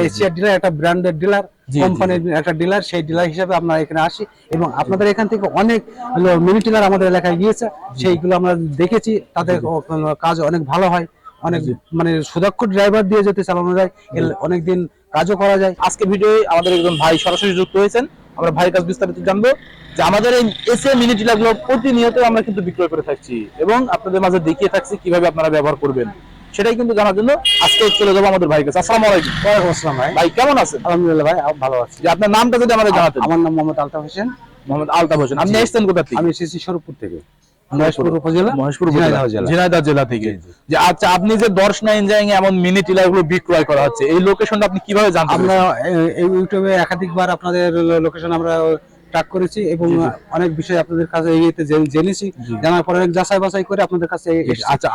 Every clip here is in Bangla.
এশিয়ার ডিলার একটা ব্র্যান্ডের ডিলার, কোম্পানির একটা ডিলার, সেই ডিলার হিসেবে আমরা এখানে আসি এবং আপনাদের এখান থেকে অনেক মিনি টিলার আমাদের এলাকায় গিয়েছে, সেইগুলো আমরা দেখেছি, তাদের কাজ অনেক ভালো হয়, অনেক মানে সুদক্ষ ড্রাইভার দিয়ে যদি চালানো যায় অনেকদিন কাজও করা যায়। আজকে ভিডিওয়ে আমাদের একজন ভাই সরাসরি যুক্ত হয়েছেন, আমরা ভাইয়ের কাছে বিস্তারিত জানবো যে আমাদের এই এসিআই মিনি টিলারগুলো প্রতিনিয়ত আমরা কিন্তু বিক্রয় করে থাকছি এবং আপনাদের মাঝে দেখিয়ে থাকছি কিভাবে আপনারা ব্যবহার করবেন, সেটাই কিন্তু জানার জন্য আজকে চলে যাবো আমাদের ভাইয়ের কাছে। আসসালামু আলাইকুম। ওয়ালাইকুম আসসালাম ভাই। ভাই কেমন আছেন? আলহামদুলিল্লাহ ভাই, ভালো আছি। যে আপনার নামটা যদি আমাদের জানাতেন। আমার নাম মোহাম্মদ আলতাফ হোসেন। মোহাম্মদ আলতাফ হোসেন। আপনি এসেছেন কোথা থেকে? আমি এসেছি স্বরূপপুর থেকে, মহেশপুর উপজেলা, ঝিনাইদহ জেলা থেকে। যে আচ্ছা, আপনি যে দর্শনা ইঞ্জিনিয়ারিং এমন মিনি টিলার গুলো বিক্রয় করা হচ্ছে, এই লোকেশনটা আপনি কিভাবে জানতে আমরা পারলেন? এই ইউটিউবে একাধিকবার আপনাদের লোকেশন আমরা ট্র্যাক করেছি এবং অনেক বিষয় আপনাদের কাছে এগিয়ে জেনেছি, জানার পরে যাচাই বাছাই করে আপনাদের কাছে। আচ্ছা,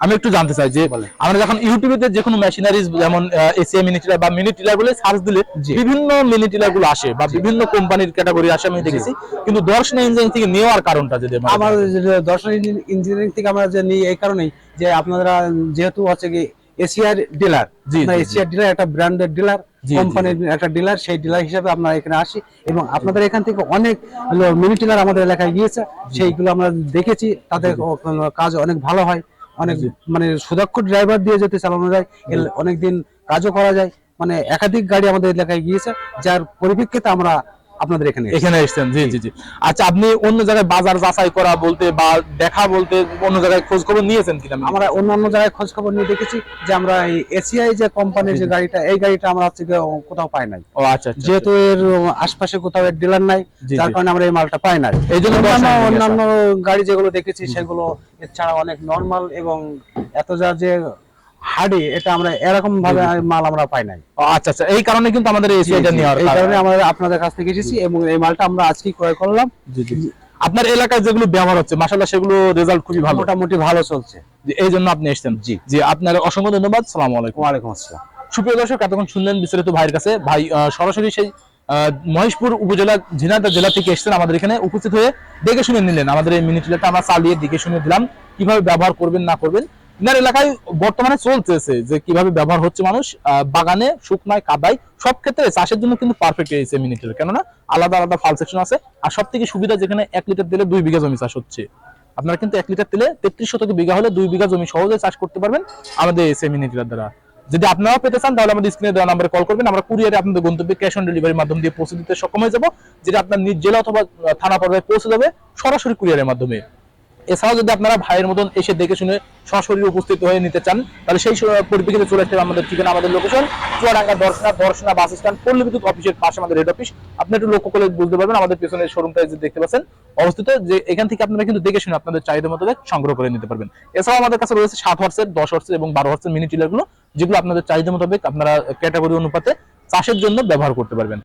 আমি একটু জানতে চাই যে আমরা যখন ইউটিউবে যে কোনো মেশিনারিজ যেমন এসিআই মিনি টিলার বা মিনি টিলার বলে সার্চ দিলে বিভিন্ন মিনি টিলার গুলো আসে বা বিভিন্ন কোম্পানির ক্যাটাগরি আসে, আমি দেখেছি, কিন্তু দর্শনা ইঞ্জিনিয়ারিং থেকে নেওয়ার কারণটা যদি আমার দর্শন ইঞ্জিনিয়ারিং থেকে আমরা যে নিই এই কারণেই যে আপনারা যেহেতু হচ্ছে কি এশিয়ার ডিলার, এশিয়ার ডিলার একটা ব্র্যান্ডের ডিলার, কোম্পানির একটা ডিলার, সেই ডিলার হিসেবে আমরা এখানে আসি এবং আপনাদের এখান থেকে অনেক মিনি টিলার আমাদের এলাকায় গিয়েছে, সেইগুলো আমরা দেখেছি, তাদের কাজ অনেক ভালো হয়, অনেক মানে সুদক্ষ ড্রাইভার দিয়ে যদি চালানো যায় অনেকদিন কাজও করা যায়, মানে একাধিক গাড়ি আমাদের এলাকায় গিয়েছে, যার পরিপ্রেক্ষিতে আমরা আপনাদের এখানে এসেছেন। জি জি জি। আচ্ছা, আপনি অন্য জায়গায় বাজার যাচাই করা বলতে বা দেখা বলতে অন্য জায়গায় খোঁজ খবর নিয়েছেন কিনা? আমরা অন্যান্য জায়গায় খোঁজ খবর নিয়ে দেখেছি যে আমরা এই এসিআই যে কোম্পানির যে গাড়িটা, এই গাড়িটা আমরা হচ্ছে কোথাও পাই নাই। ও আচ্ছা, যেহেতু এর আশপাশে কোথাও এর ডিলার নাই, যার কারণে আমরা এই মালটা পাই নাই। এই জন্য অন্যান্য গাড়ি যেগুলো দেখেছি সেগুলো এর ছাড়া অনেক নরমাল এবং এত যা যে হার্ডি, এটা আমরা এরকম ভাবে মাল আমরা পাই নাই। আচ্ছা আচ্ছা, এই কারণে কিন্তু আমাদের এসিআইটা নেওয়ার এই কারণে আমরা আপনাদের কাছ থেকে এসেছি এবং এই মালটা আমরা আজকেই ক্রয় করলাম। জি জি। আপনার এলাকায় যেগুলো ব্যবহার হচ্ছে মাশাআল্লাহ সেগুলো রেজাল্ট খুবই ভালো, মোটামুটি ভালো চলছে, এই জন্য আপনি এসেছেন। জি জি, আপনার অসংখ্য ধন্যবাদ। আসসালামু আলাইকুম। ওয়ালাইকুম আসসালাম। সুপ্রিয় দর্শক, এতক্ষণ শুনলেন বিস্তারিত ভাইয়ের কাছে। ভাই সরাসরি সেই মহেশপুর উপজেলা ঝিনাইদহ জেলা থেকে এসেছেন, আমাদের এখানে উপস্থিত হয়ে দেখে শুনে নিলেন আমাদের এই মিনি টিলারটা। আমরা চালিয়ে দেখে শুনে দিলাম কিভাবে ব্যবহার করবেন না করবেন। ইনার এলাকায় বর্তমানে চলতেছে যে কিভাবে ব্যবহার হচ্ছে, মানুষ বাগানে, শুকনায়, কাদায়, সব ক্ষেত্রে চাষের জন্য কিন্তু পারফেক্ট এই মিনি টিলার। কেননা আলাদা আলাদা ফাল সেকশন আছে, আর সব থেকে সুবিধা যেখানে 1 লিটার তেলে 2 বিঘা জমি চাষ হচ্ছে, আপনারা কিন্তু 1 লিটার তেলে 33 শতক বিঘা হলে 2 বিঘা জমি সহজে চাষ করতে পারবেন আমাদের এই মিনি টিলার দ্বারা। যদি আপনারাও পেতে চান তাহলে আমাদের স্ক্রিনে দেওয়া নম্বরে কল করবেন, আমরা কুরিয়ারে আপনাদের গন্তব্যে ক্যাশ অন ডেলিভারির মাধ্যমে দিয়ে পৌঁছে দিতে সক্ষম হয়ে যাব, যেটা আপনার নিজ জেলা অথবা থানা পর্যায়ে পৌঁছে যাবে সরাসরি কুরিয়ারের মাধ্যমে। এছাড়াও যদি আপনারা ভাইয়ের মতন এসে দেখে শুনে সরাসরি উপস্থিত হয়ে নিতে চান তাহলে সেই পরিপ্রেক্ষিতে চলে আসতে আমাদের ঠিকানা, আমাদের location Chuadanga Darshana bus stand, পল্লী বিদ্যুৎ অফিসের পাশে আমাদের হেড অফিস। আপনি একটু লক্ষ্য করে বুঝতে পারবেন আমাদের পেছনের শোরুমটা যে দেখতে পাচ্ছেন অবস্থিত, যে এখান থেকে আপনারা কিন্তু দেখে শুনে আপনাদের চাহিদা মোতাবেক সংগ্রহ করে নিতে পারবেন। এছাড়াও আমাদের কাছে রয়েছে 7 হর্সের, 10 হর্সের এবং 12 হর্সের মিনি টিলার গুলো, যেগুলো আপনাদের চাহিদা মোতাবেক আপনারা ক্যাটাগরি অনুপাতে চাষের জন্য ব্যবহার করতে পারবেন।